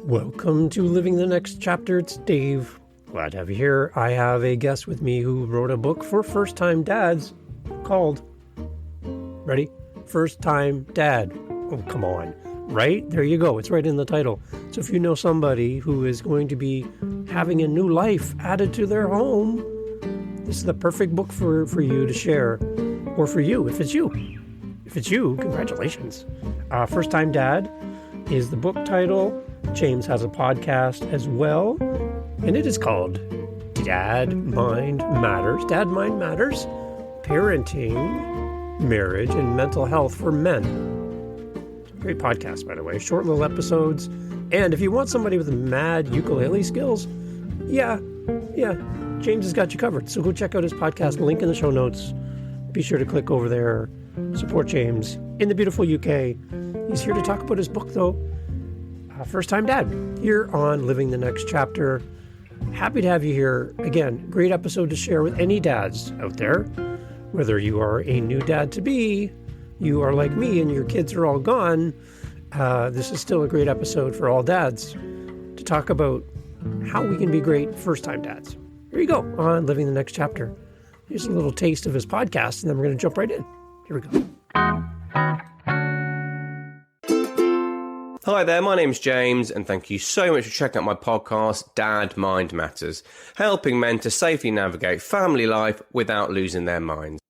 Welcome to Living the Next Chapter. It's Dave. Glad to have you here. I have a guest with me who wrote a book for first-time dads called, ready? First Time Dad. Oh, come on. Right? There you go. It's right in the title. So if you know somebody who is going to be having a new life added to their home, this is the perfect book for you to share. Or for you, if it's you. If it's you, congratulations. First Time Dad is the book title. James has a podcast as well, and it is called Dad Mind Matters. Dad Mind Matters, Parenting, Marriage, and Mental Health for Men. It's a great podcast, by the way. Short little episodes. And if you want somebody with mad ukulele skills, yeah, James has got you covered. So go check out his podcast, link in the show notes. Be sure to click over there. Support James in the beautiful UK. He's here to talk about his book, though. First Time Dad, here on Living the Next Chapter. Happy to have you here. Again, great episode to share with any dads out there. Whether you are a new dad-to-be, you are like me and your kids are all gone, this is still a great episode for all dads to talk about how we can be great first-time dads. Here you go on Living the Next Chapter. Here's a little taste of his podcast, and then we're going to jump right in. Here we go. Hi there, my name's James, and thank you so much for checking out my podcast, Dad Mind Matters, helping men to safely navigate family life without losing their minds.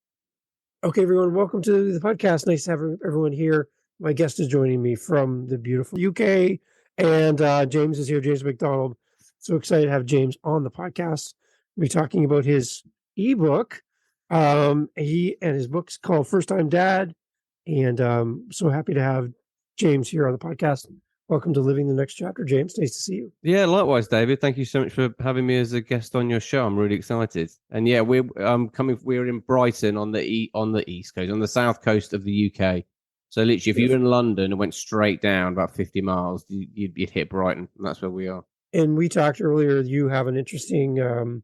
Okay, everyone, welcome to the podcast. Nice to have everyone here. My guest is joining me from the beautiful UK, and James is here, James Macdonald. So excited to have James on the podcast. We'll be talking about his ebook. His book's called First Time Dad, and so happy to have James here on the podcast. Welcome to Living the Next Chapter, James. Nice to see you. Yeah, likewise, David. Thank you so much for having me as a guest on your show. I'm really excited. And yeah, we're in Brighton on the east coast, on the south coast of the UK. So literally, if you were in London and went straight down about 50 miles, you'd hit Brighton. And that's where we are. And we talked earlier. You have an interesting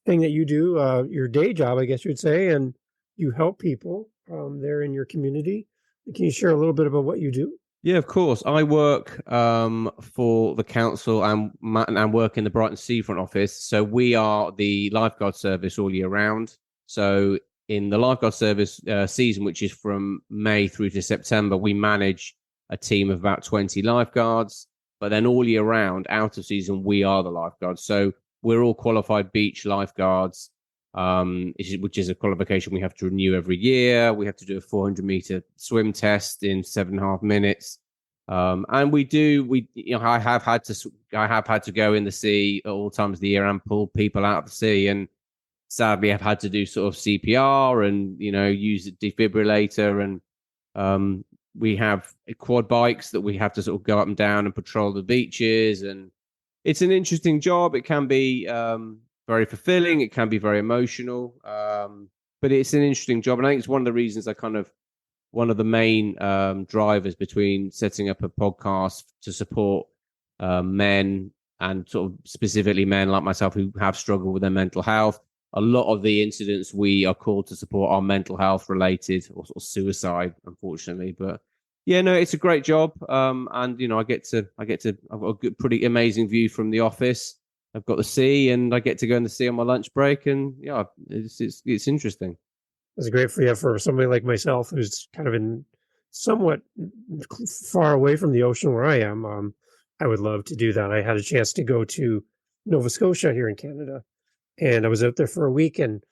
thing that you do, your day job, I guess you'd say, and you help people there in your community. Can you share a little bit about what you do? Yeah, of course. I work for the council and work in the Brighton Seafront office. So we are the lifeguard service all year round. So in the lifeguard service season, which is from May through to September, we manage a team of about 20 lifeguards. But then all year round, out of season, we are the lifeguards. So we're all qualified beach lifeguards. Which is a qualification we have to renew every year. We have to do a 400-meter swim test in 7.5 minutes. And I have had to go in the sea at all times of the year and pull people out of the sea. And sadly, I've had to do sort of CPR and, use a defibrillator. And we have quad bikes that we have to sort of go up and down and patrol the beaches. And it's an interesting job. It can be very fulfilling. It can be very emotional, but it's an interesting job. And I think it's one of the reasons one of the main drivers between setting up a podcast to support men and sort of specifically men like myself who have struggled with their mental health. A lot of the incidents we are called to support are mental health related or sort of suicide, unfortunately. But yeah, no, it's a great job. And I've got a good, pretty amazing view from the office. I've got the sea, and I get to go in the sea on my lunch break, and yeah, it's interesting. It's great for you, for somebody like myself who's kind of in somewhat far away from the ocean where I am. I would love to do that. I had a chance to go to Nova Scotia here in Canada, and I was out there for a week. And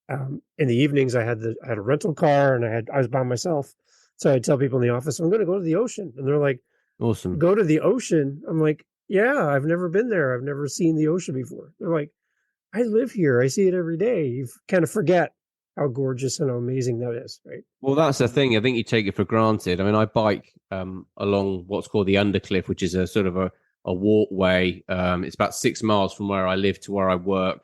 in the evenings, I had a rental car, and I was by myself. So I'd tell people in the office, I'm going to go to the ocean, and they're like, "Awesome, go to the ocean." I'm like, yeah, I've never been there. I've never seen the ocean before. They're like, I live here. I see it every day. You kind of forget how gorgeous and how amazing that is, right? Well, that's the thing. I think you take it for granted. I mean, I bike along what's called the Undercliff, which is a sort of a walkway. It's about 6 miles from where I live to where I work.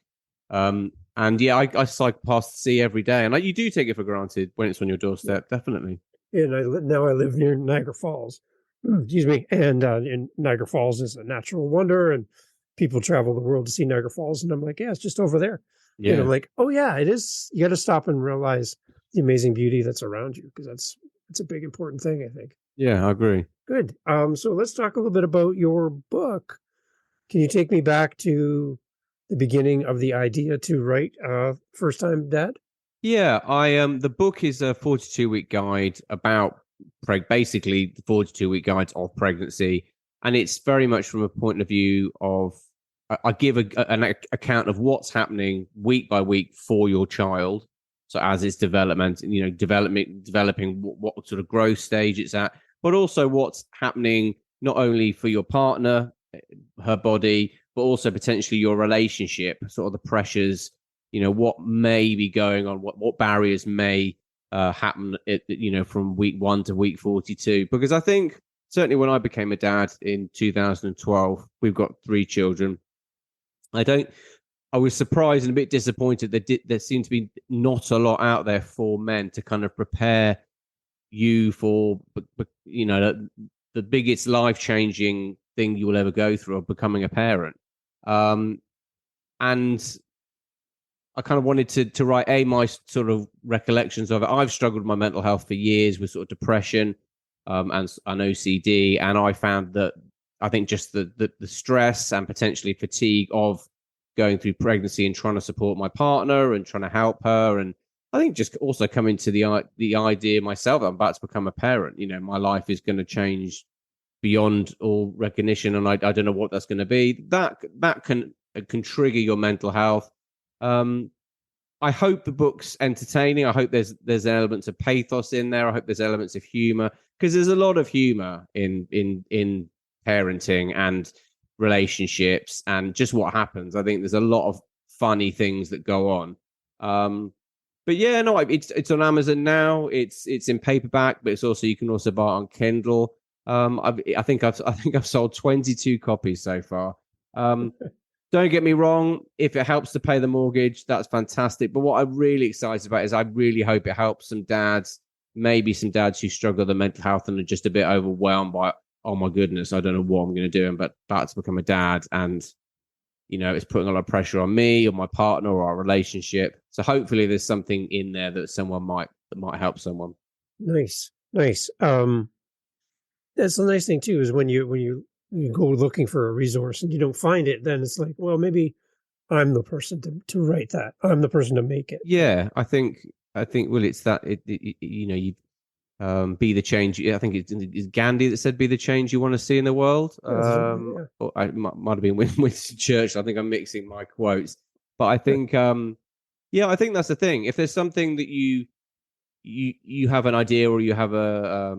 And yeah, I cycle past the sea every day. And you do take it for granted when it's on your doorstep, definitely. And now I live near Niagara Falls. Excuse me. And Niagara Falls is a natural wonder, and people travel the world to see Niagara Falls. And I'm like, yeah, it's just over there. Yeah. And I'm like, oh yeah, it is. You got to stop and realize the amazing beauty that's around you, because That's a big important thing, I think. Yeah, I agree. Good. So let's talk a little bit about your book. Can you take me back to the beginning of the idea to write First Time Dad? Yeah, I the book is a 42-week guide about basically the 42-week guides of pregnancy, and it's very much from a point of view of I give an account of what's happening week by week for your child. So as it's development, developing what sort of growth stage it's at, but also what's happening not only for your partner, her body, but also potentially your relationship, sort of the pressures, what may be going on, what barriers may happen, from week 1 to week 42. Because I think certainly when I became a dad in 2012, we've got 3 children. I was surprised and a bit disappointed that there seemed to be not a lot out there for men to kind of prepare you for, the biggest life-changing thing you will ever go through of becoming a parent. And I kind of wanted to write my sort of recollections of it. I've struggled with my mental health for years with sort of depression and OCD, and I found that I think just the stress and potentially fatigue of going through pregnancy and trying to support my partner and trying to help her, and I think just also coming to the idea myself that I'm about to become a parent. My life is going to change beyond all recognition, and I don't know what that's going to be. That can trigger your mental health. I hope the book's entertaining. I hope there's elements of pathos in there. I hope there's elements of humor, because there's a lot of humor in parenting and relationships and just what happens. I think there's a lot of funny things that go on. But yeah, no, it's on Amazon now. It's in paperback, but you can also buy it on Kindle. I think I've sold 22 copies so far. Don't get me wrong, if it helps to pay the mortgage, that's fantastic. But what I'm really excited about is I really hope it helps some dads, maybe some dads who struggle with mental health and are just a bit overwhelmed by, oh my goodness, I don't know what I'm going to do. I'm about to become a dad, and it's putting a lot of pressure on me or my partner or our relationship. So hopefully there's something in there that might help someone. Nice. That's the nice thing too, is when you go looking for a resource and you don't find it, then it's like, well, maybe I'm the person to write that. I'm the person to make it. Yeah, I think well, it's that you be the change. I think it's Gandhi that said, "Be the change you want to see in the world." Yeah. Or I might have been Winston Churchill. I think I'm mixing my quotes, but I think, I think that's the thing. If there's something that you have an idea or you have a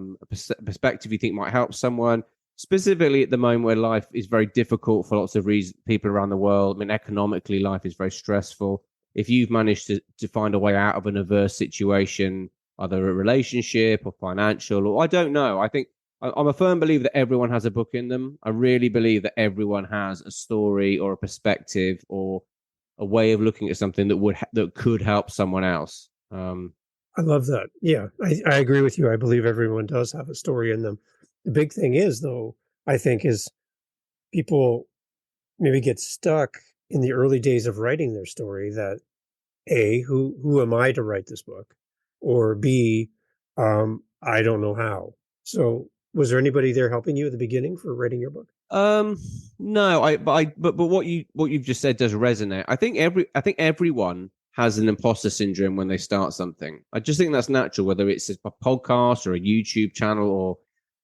perspective you think might help someone, specifically at the moment where life is very difficult for lots of people around the world. I mean, economically, life is very stressful. If you've managed to find a way out of an adverse situation, either a relationship or financial, or I don't know. I think I'm a firm believer that everyone has a book in them. I really believe that everyone has a story or a perspective or a way of looking at something that could help someone else. I love that. Yeah, I agree with you. I believe everyone does have a story in them. The big thing is, though, I think, is people maybe get stuck in the early days of writing their story that A, who am I to write this book? Or B, I don't know how. So was there anybody there helping you at the beginning for writing your book? No, but what you've just said does resonate. I think everyone has an imposter syndrome when they start something. I just think that's natural, whether it's a podcast or a YouTube channel or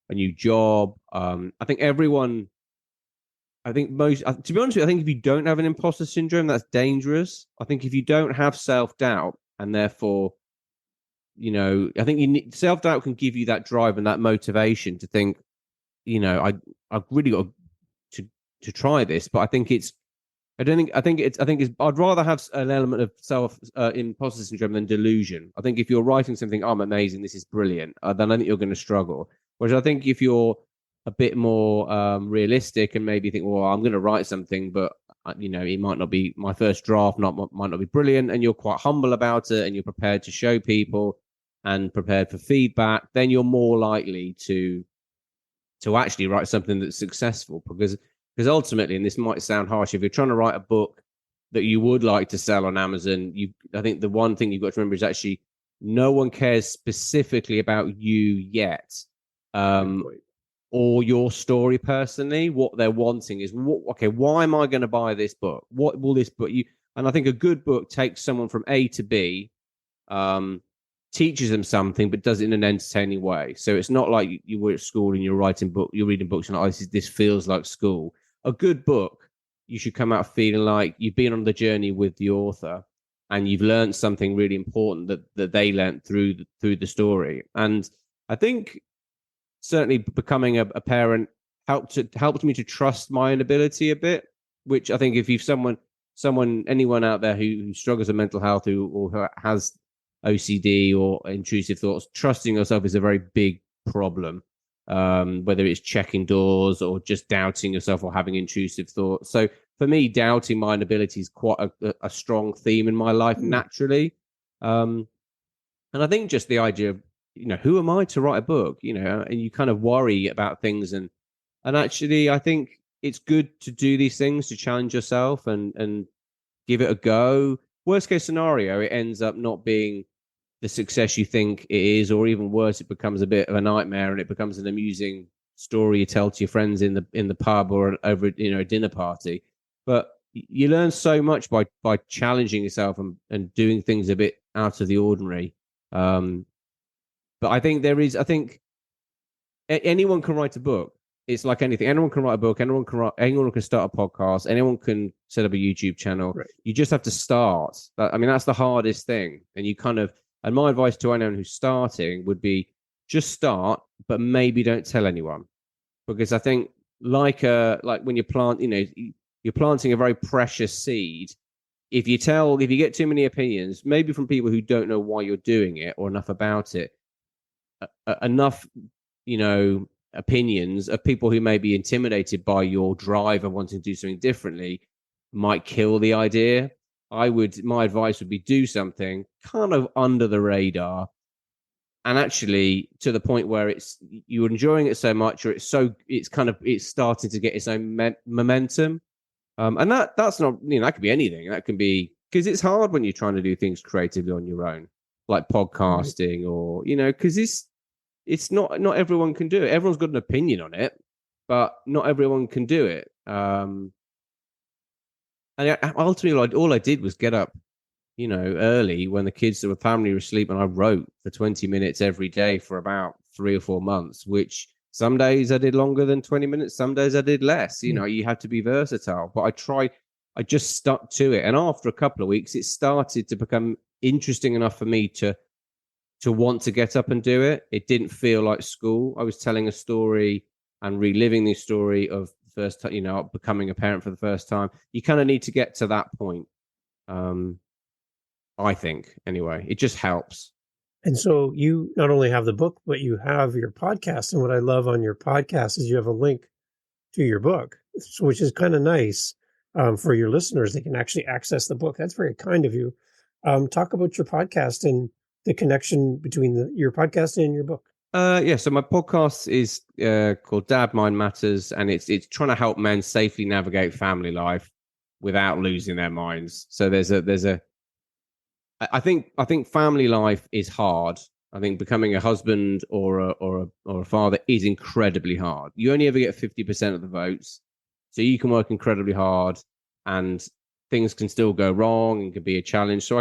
a new job. I think to be honest with you, I think if you don't have an imposter syndrome, that's dangerous. I think if you don't have self-doubt, and therefore, I think self-doubt can give you that drive and that motivation to think, I've really got to try this. But I think I'd rather have an element of imposter syndrome than delusion. I think if you're writing something, I'm amazing, this is brilliant, then I think you're going to struggle. Whereas I think if you're a bit more realistic and maybe think, well, I'm going to write something, but it might not be my first draft, might not be brilliant, and you're quite humble about it, and you're prepared to show people and prepared for feedback, then you're more likely to actually write something that's successful. Because ultimately, and this might sound harsh, if you're trying to write a book that you would like to sell on Amazon, I think the one thing you've got to remember is actually no one cares specifically about you yet, or your story personally. What they're wanting is, okay, why am I going to buy this book? What will this book you? And I think a good book takes someone from A to B, teaches them something, but does it in an entertaining way. So it's not like you were at school and you're reading books and this feels like school. A good book, you should come out feeling like you've been on the journey with the author and you've learned something really important that they learned through the story. And I think certainly becoming a parent helped me to trust my own ability a bit, which I think if you've anyone out there who struggles with mental health or has OCD or intrusive thoughts, trusting yourself is a very big problem, whether it's checking doors or just doubting yourself or having intrusive thoughts. So for me, doubting my own ability is quite a strong theme in my life naturally. And I think just the idea of, who am I to write a book, and you kind of worry about things. And actually, I think it's good to do these things, to challenge yourself and give it a go. Worst case scenario, it ends up not being the success you think it is, or even worse, it becomes a bit of a nightmare and it becomes an amusing story you tell to your friends in the pub or over a dinner party. But you learn so much by challenging yourself and doing things a bit out of the ordinary. But I think anyone can write a book. It's like anything. Anyone can write a book. Anyone can start a podcast. Anyone can set up a YouTube channel. Right. You just have to start. That's the hardest thing. And my advice to anyone who's starting would be just start, but maybe don't tell anyone, because I think like when you plant, you're planting a very precious seed. If you get too many opinions, maybe from people who don't know why you're doing it or enough about it, enough, opinions of people who may be intimidated by your drive of wanting to do something differently might kill the idea. My advice would be do something kind of under the radar, and actually to the point where you're enjoying it so much, or it's starting to get its own momentum. And that's not, that could be anything. That can be, because it's hard when you're trying to do things creatively on your own, like podcasting, or because it's not everyone can do it. Everyone's got an opinion on it, but not everyone can do it. And ultimately, all I did was get up, early when the kids that were family were asleep, and I wrote for 20 minutes every day for about 3 or 4 months, which some days I did longer than 20 minutes. Some days I did less. You have to be versatile, but I just stuck to it. And after a couple of weeks, it started to become interesting enough for me to want to get up and do it. It didn't feel like school. I was telling a story and reliving the story of the first time, becoming a parent for the first time. You kind of need to get to that point. I think, anyway, it just helps. And so you not only have the book, but you have your podcast. And what I love on your podcast is you have a link to your book, which is kind of nice for your listeners. They can actually access the book. That's very kind of you. Talk about your podcast and the connection between your podcast and your book. So my podcast is called Dad Mind Matters, and it's trying to help men safely navigate family life without losing their minds. So I think family life is hard. I think becoming a husband or a father is incredibly hard. You only ever get 50% of the votes, so you can work incredibly hard, and things can still go wrong and can be a challenge. So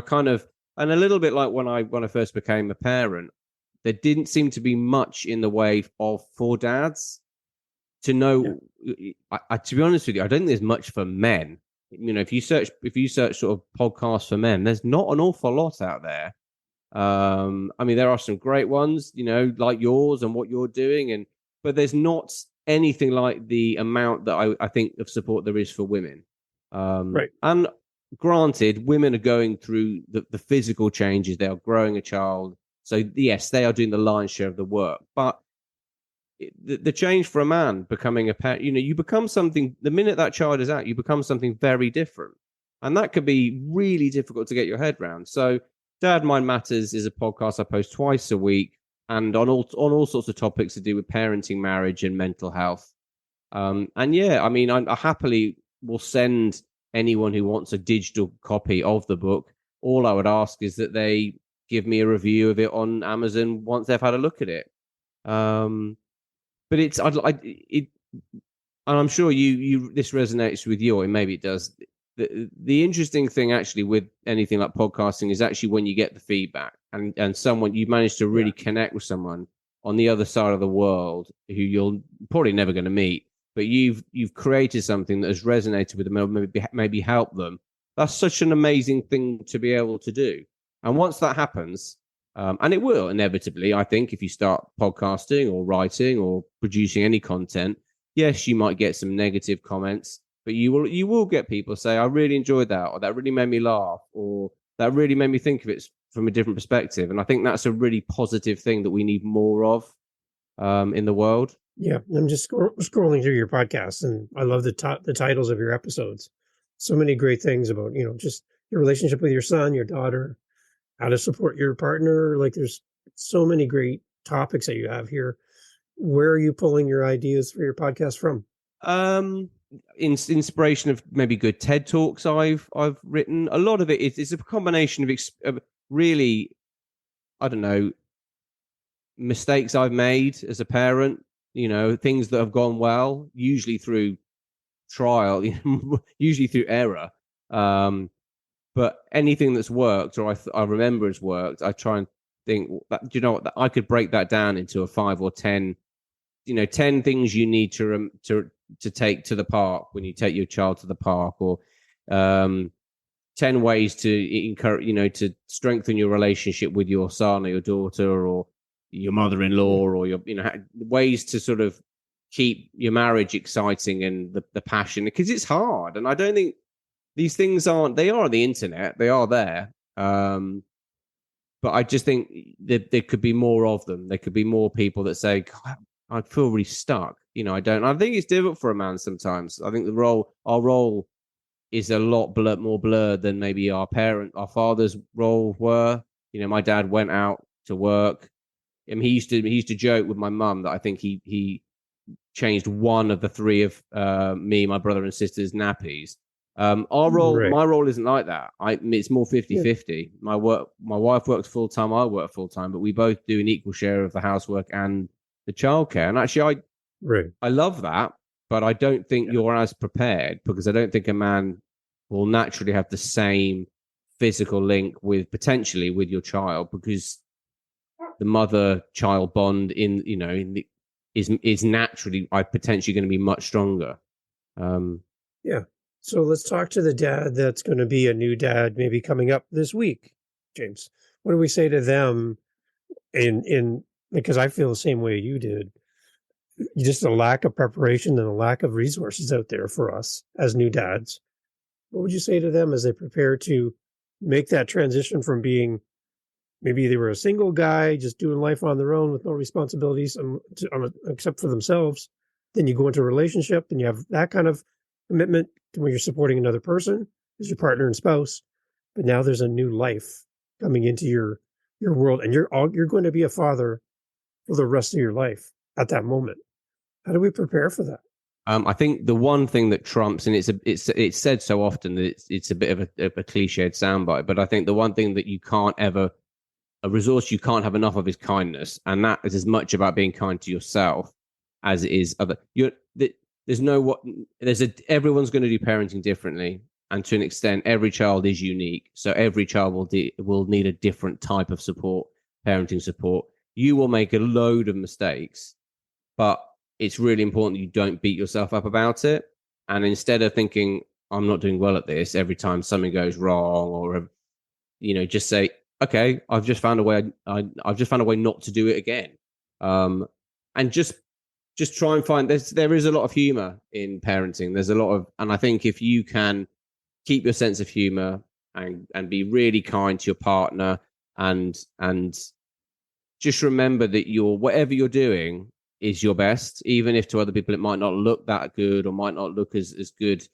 and a little bit like when I first became a parent, there didn't seem to be much in the way for dads to know. Yeah. To be honest with you, I don't think there's much for men. If you search sort of podcasts for men, there's not an awful lot out there. There are some great ones, like yours and what you're doing, but there's not anything like the amount that I think of support there is for women. Right. And granted, women are going through the physical changes. They are growing a child. So yes, they are doing the lion's share of the work, but the change for a man becoming a parent, you become something, the minute that child is out, you become something very different. And that could be really difficult to get your head around. So Dad Mind Matters is a podcast I post twice a week, and on all sorts of topics to do with parenting, marriage, and mental health. I happily will send anyone who wants a digital copy of the book. All I would ask is that they give me a review of it on Amazon once they've had a look at it. But and I'm sure you this resonates with you, or maybe it does. The interesting thing actually with anything like podcasting is actually when you get the feedback and someone you manage to really connect with someone on the other side of the world who you're probably never going to meet, but you've created something that has resonated with them and maybe helped them. That's such an amazing thing to be able to do. And once that happens, and it will inevitably, I think, if you start podcasting or writing or producing any content, yes, you might get some negative comments, but you will get people say, "I really enjoyed that," or "That really made me laugh," or "That really made me think of it from a different perspective." And I think that's a really positive thing that we need more of in the world. Yeah, I'm just scrolling through your podcast, and I love the titles of your episodes. So many great things about just your relationship with your son, your daughter, how to support your partner. Like, there's so many great topics that you have here. Where are you pulling your ideas for your podcast from? Inspiration of maybe good TED Talks I've written. A lot of it is a combination of really, I don't know, mistakes I've made as a parent, things that have gone well, usually through trial, usually through error. But anything that's worked or I remember has worked, I try and think that, what, I could break that down into a 5 or 10, 10 things you need to take to the park when you take your child to the park, or 10 ways to encourage, to strengthen your relationship with your son or your daughter or your mother-in-law, or your, ways to sort of keep your marriage exciting and the passion, because it's hard. And I don't think these things they are on the internet, they are there. But I just think that there could be more of them. There could be more people that say, God, I feel really stuck. I think it's difficult for a man sometimes. I think our role is a lot more blurred than maybe our father's role were. My dad went out to work. And he used to joke with my mum that I think he changed one of the three of me, my brother and sister's nappies. My role isn't like that. It's more 50-50. Yeah. My wife works full time, I work full time, but we both do an equal share of the housework and the childcare. And actually, I love that, but I don't think you're as prepared, because I don't think a man will naturally have the same physical link potentially with your child, because the mother-child bond is naturally potentially going to be much stronger. So let's talk to the dad that's going to be a new dad, maybe coming up this week. James, what do we say to them? Because I feel the same way you did. Just a lack of preparation and a lack of resources out there for us as new dads. What would you say to them as they prepare to make that transition from being, maybe they were a single guy just doing life on their own with no responsibilities except for themselves. Then you go into a relationship and you have that kind of commitment to where you're supporting another person as your partner and spouse. But now there's a new life coming into your world, and you're going to be a father for the rest of your life at that moment. How do we prepare for that? I think the one thing that trumps, and it's said so often that it's a bit of a cliched soundbite, but I think the one thing that a resource you can't have enough of is kindness, and that is as much about being kind to yourself as it is other. Everyone's going to do parenting differently, and to an extent, every child is unique. So every child will need a different type of support, parenting support. You will make a load of mistakes, but it's really important that you don't beat yourself up about it. And instead of thinking, I'm not doing well at this every time something goes wrong, or just say, okay, I've just found a way. I've just found a way not to do it again. And just try and find, there is a lot of humor in parenting. There's a lot of, and I think if you can keep your sense of humor and be really kind to your partner, and just remember that whatever you're doing is your best, even if to other people it might not look that good or might not look as good.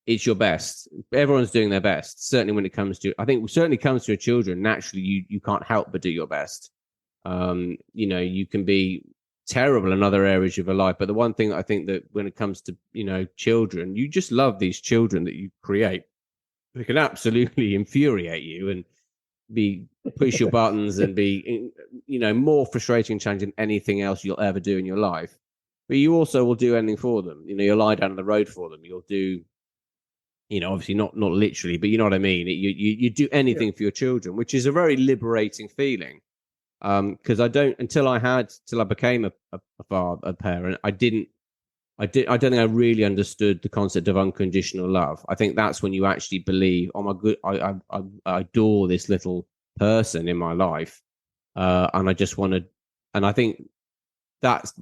It's your best. Everyone's doing their best. Certainly when it comes to, I think certainly comes to your children, naturally you can't help but do your best. You can be terrible in other areas of your life, but the one thing I think that when it comes to children, you just love these children that you create. They can absolutely infuriate you, and push your buttons and be, more frustrating and challenging than anything else you'll ever do in your life. But you also will do anything for them. You'll lie down the road for them. You'll do, obviously not literally, but you know what I mean. You do anything for your children, which is a very liberating feeling. Because until I became a parent, I don't think I really understood the concept of unconditional love. I think that's when you actually believe, oh my good, I adore this little person in my life, and I just want to. And I think that's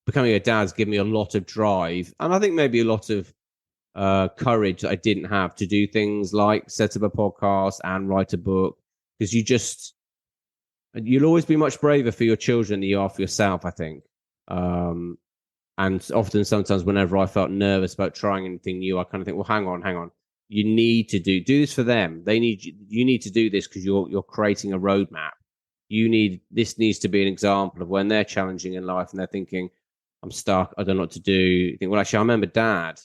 becoming a dad's given me a lot of drive, and I think maybe a lot of courage that I didn't have to do things like set up a podcast and write a book, because you'll always be much braver for your children than you are for yourself, I think. And often, sometimes, whenever I felt nervous about trying anything new, I kind of think, well, hang on. You need to do this for them. You need to do this because you're creating a roadmap. This needs to be an example of when they're challenging in life and they're thinking, I'm stuck, I don't know what to do. You think, well, actually, I remember Dad,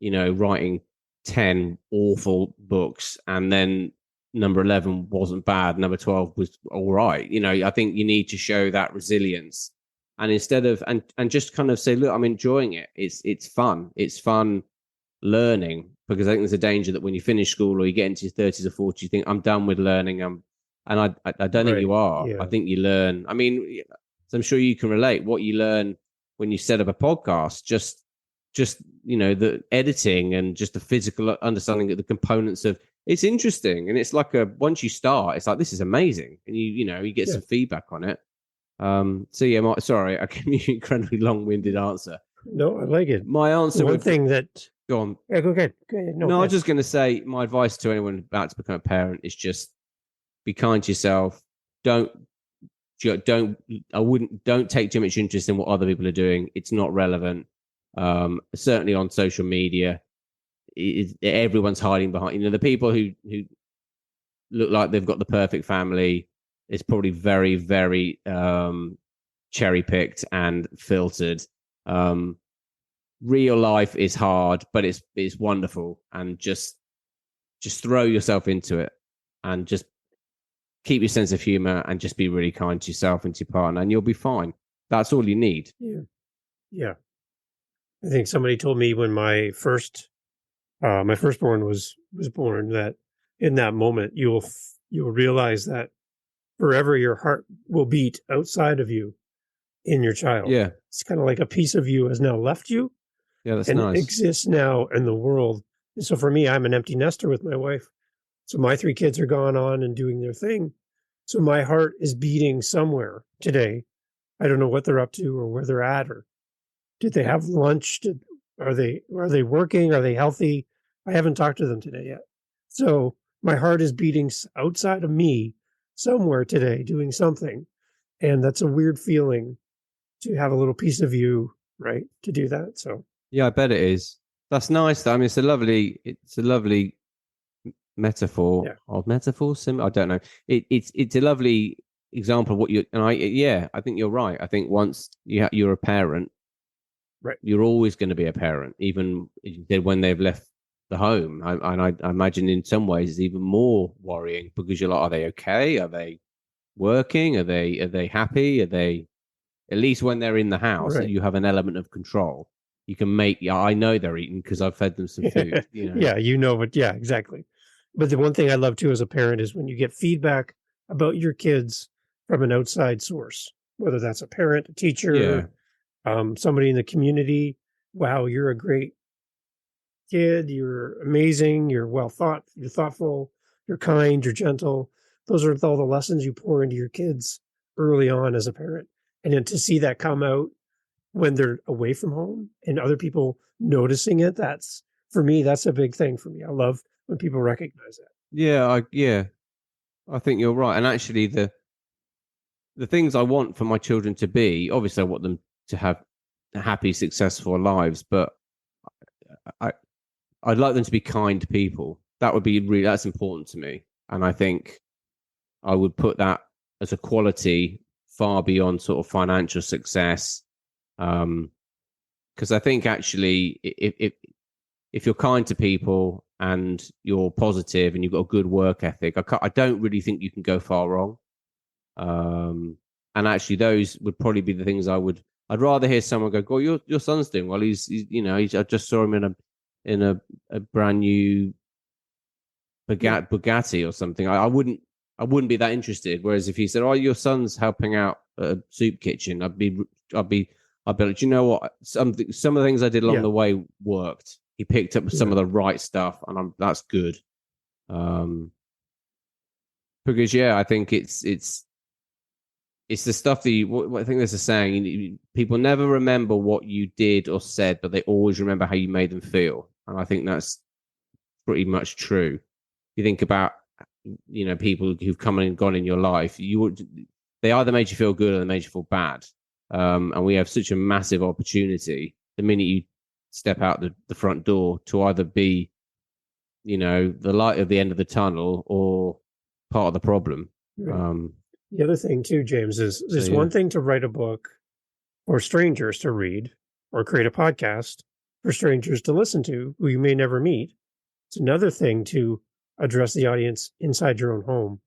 writing 10 awful books, and then number 11 wasn't bad, number 12 was all right. I think you need to show that resilience. And instead of and just kind of say, look, I'm enjoying it. It's fun. It's fun learning, because I think there's a danger that when you finish school or you get into your 30s or 40s, you think, I'm done with learning. And I don't think you are. Yeah. I think you learn. I mean, I'm sure you can relate. What you learn when you set up a podcast, just the editing and just the physical understanding of the components of. It's interesting, and it's like once you start, it's like, this is amazing, and you get some feedback on it. So yeah, sorry, I gave you an incredibly long-winded answer. No, I like it. My answer. One thing that. Go on. Yeah, go ahead. No, I was just going to say, my advice to anyone about to become a parent is just be kind to yourself. Don't take too much interest in what other people are doing. It's not relevant. Certainly on social media, everyone's hiding behind. The people who look like they've got the perfect family. It's probably very, very cherry picked and filtered. Real life is hard, but it's wonderful, and just throw yourself into it, and just keep your sense of humor, and just be really kind to yourself and to your partner, and you'll be fine. That's all you need. Yeah. I think somebody told me when my firstborn was born, that in that moment you'll realize that forever your heart will beat outside of you in your child. Yeah, it's kind of like a piece of you has now left you. Yeah, that's and nice. exists now in the world. And so for me, I'm an empty nester with my wife. So my 3 kids are gone on and doing their thing. So my heart is beating somewhere today. I don't know what they're up to or where they're at, or did they have lunch? Are they working? Are they healthy? I haven't talked to them today yet. So my heart is beating outside of me somewhere today, doing something. And that's a weird feeling to have a little piece of you, right, to do that. So yeah, I bet it is. That's nice. I mean, it's a lovely metaphor. Yeah. Or metaphor, I don't know. It's a lovely example of what you and I think you're right. I think once you're a parent, right, you're always going to be a parent, even when they've left the home. I imagine in some ways it's even more worrying, because you're like, are they okay? Are they working? Are they happy? Are they, at least when they're in the house, right, you have an element of control. You can make, I know they're eating because I've fed them some food. Yeah, exactly. But the one thing I love too as a parent is when you get feedback about your kids from an outside source, whether that's a parent, a teacher, somebody in the community. Wow, you're a great kid. You're amazing. You're well thought. You're thoughtful. You're kind. You're gentle. Those are all the lessons you pour into your kids early on as a parent. And then to see that come out when they're away from home and other people noticing it, that's, for me, that's a big thing for me. I love when people recognize that. Yeah, I think you're right. And actually, the things I want for my children to be, obviously, I want them to have happy, successful lives, but I'd like them to be kind people. That would be that's important to me. And I think I would put that as a quality far beyond sort of financial success. Because I think actually, if you're kind to people and you're positive and you've got a good work ethic, I don't really think you can go far wrong. And actually, those would probably be the things I'd rather hear someone go, "Oh, your son's doing well. I just saw him in a brand new Bugatti or something." I wouldn't be that interested. Whereas if he said, "Oh, your son's helping out at a soup kitchen," I'd be like, "Do you know what? Some of the things I did along the way worked. He picked up some of the right stuff, and that's good." Because I think it's the stuff that I think there's a saying: people never remember what you did or said, but they always remember how you made them feel. And I think that's pretty much true. You think about, people who've come and gone in your life. They either made you feel good or they made you feel bad. And we have such a massive opportunity the minute you step out the front door to either be, the light at the end of the tunnel or part of the problem. Right. The other thing too, James, is it's one thing to write a book for strangers to read or create a podcast for strangers to listen to who you may never meet. It's another thing to address the audience inside your own home.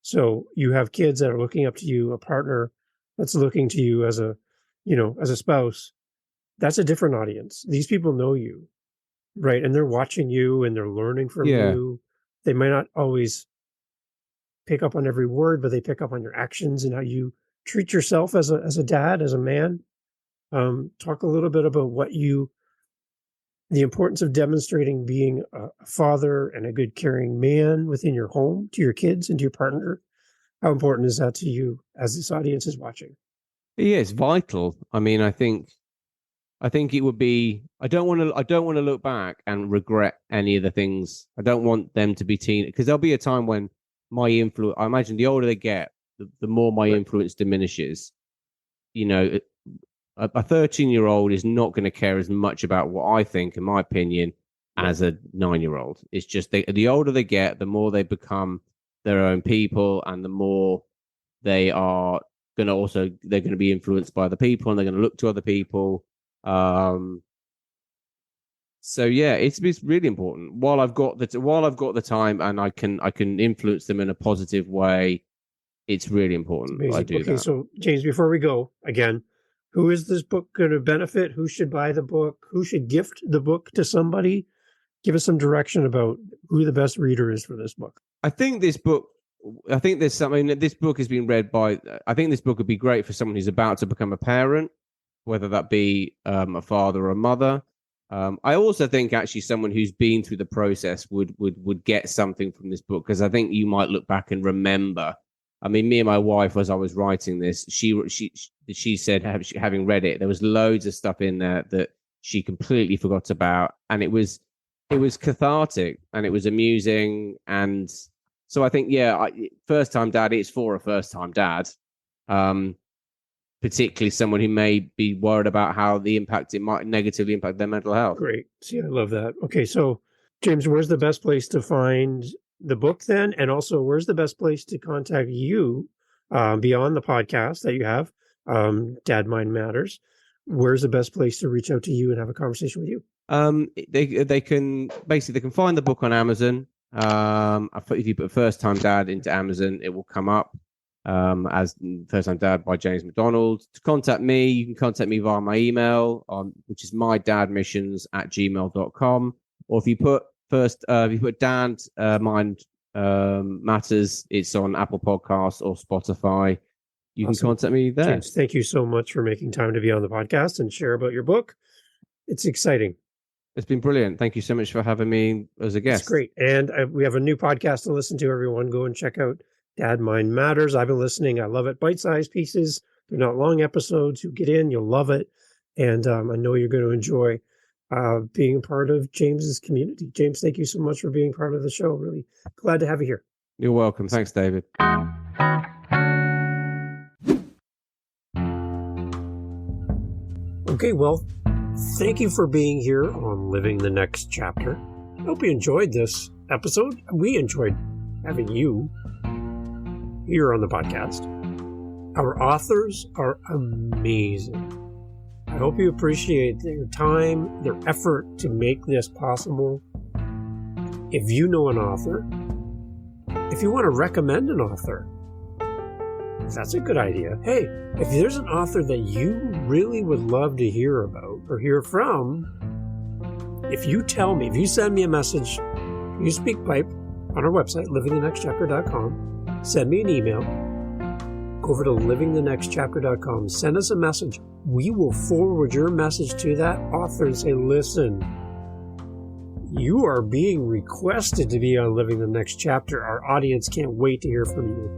So you have kids that are looking up to you, a partner that's looking to you as a spouse. That's a different audience. These people know you, right? And they're watching you and they're learning from you. They might not always pick up on every word, but they pick up on your actions and how you treat yourself as a dad, as a man. Talk a little bit about the importance of demonstrating being a father and a good caring man within your home to your kids and to your partner. How important is that to you as this audience is watching? Yeah, it's vital. I mean, I think it would be. I don't want to look back and regret any of the things. I don't want them to be because there'll be a time when my influence. I imagine the older they get, the more my influence diminishes. A 13-year-old is not going to care as much about what I think, in my opinion, as a 9-year-old. It's just the older they get, the more they become their own people, and the more they are they're going to be influenced by other people, and they're going to look to other people. So it's really important. While I've got the time and I can influence them in a positive way, it's really important. I do that. So James, before we go again, who is this book going to benefit? Who should buy the book? Who should gift the book to somebody? Give us some direction about who the best reader is for this book. I think this book has been read by. I think this book would be great for someone who's about to become a parent, whether that be a father or a mother. I also think actually someone who's been through the process would get something from this book, because I think you might look back and remember. I mean, me and my wife, as I was writing this, she said, having read it, there was loads of stuff in there that she completely forgot about, and it was cathartic and it was amusing. And so I think, first time dad, it's for a first time dad, particularly someone who may be worried about how it might negatively impact their mental health. Great. See, I love that. Okay, so James, where's the best place to find the book then? And also, where's the best place to contact you beyond the podcast that you have, Dad Mind Matters? Where's the best place to reach out to you and have a conversation with you? They can find the book on Amazon. If you put First Time Dad into Amazon, it will come up as First Time Dad by James Macdonald. To contact me, you can contact me via my email, which is mydadmissions@gmail.com. Or if you put Dad Mind Matters, it's on Apple Podcasts or Spotify. You can contact me there. James, thank you so much for making time to be on the podcast and share about your book. It's exciting. It's been brilliant. Thank you so much for having me as a guest. It's great. And we have a new podcast to listen to, everyone. Go and check out Dad Mind Matters. I've been listening. I love it. Bite-sized pieces. They're not long episodes. You get in, you'll love it. And I know you're going to enjoy being a part of James's community. James, thank you so much for being part of the show. Really glad to have you here. You're welcome. Thanks, David. Okay, well, thank you for being here on Living the Next Chapter. I hope you enjoyed this episode. We enjoyed having you here on the podcast. Our authors are amazing. I hope you appreciate their time, their effort to make this possible. if you know an author, if you want to recommend an author, that's a good idea. Hey, if there's an author that you really would love to hear about or hear from, if you tell me, if you send me a message, you speak pipe on our website, livingthenextchapter.com, send me an email, go over to livingthenextchapter.com, send us a message. We will forward your message to that author and say, listen, you are being requested to be on Living the Next Chapter. Our audience can't wait to hear from you.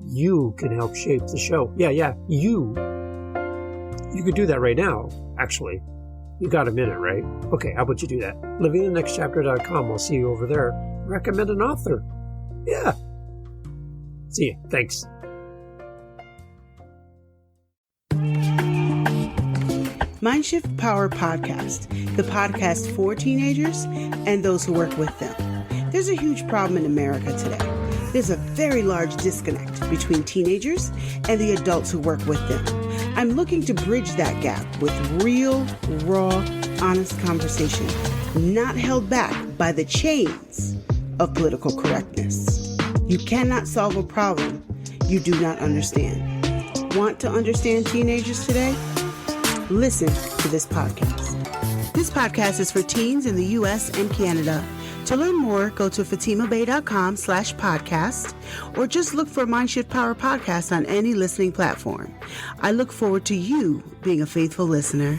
You can help shape the show. Yeah, you. You could do that right now, actually. You got a minute, right? Okay, how about you do that? livingthenextchapter.com. I'll see you over there. Recommend an author. Yeah. See you. Thanks. Mindshift Power Podcast, the podcast for teenagers and those who work with them. There's a huge problem in America today. There's a very large disconnect between teenagers and the adults who work with them. I'm looking to bridge that gap with real, raw, honest conversation, not held back by the chains of political correctness. You cannot solve a problem you do not understand. Want to understand teenagers today? Listen to this podcast. This podcast is for teens in the U.S. and Canada. To learn more, go to fatimabay.com/podcast or just look for Mindshift Power Podcast on any listening platform. I look forward to you being a faithful listener.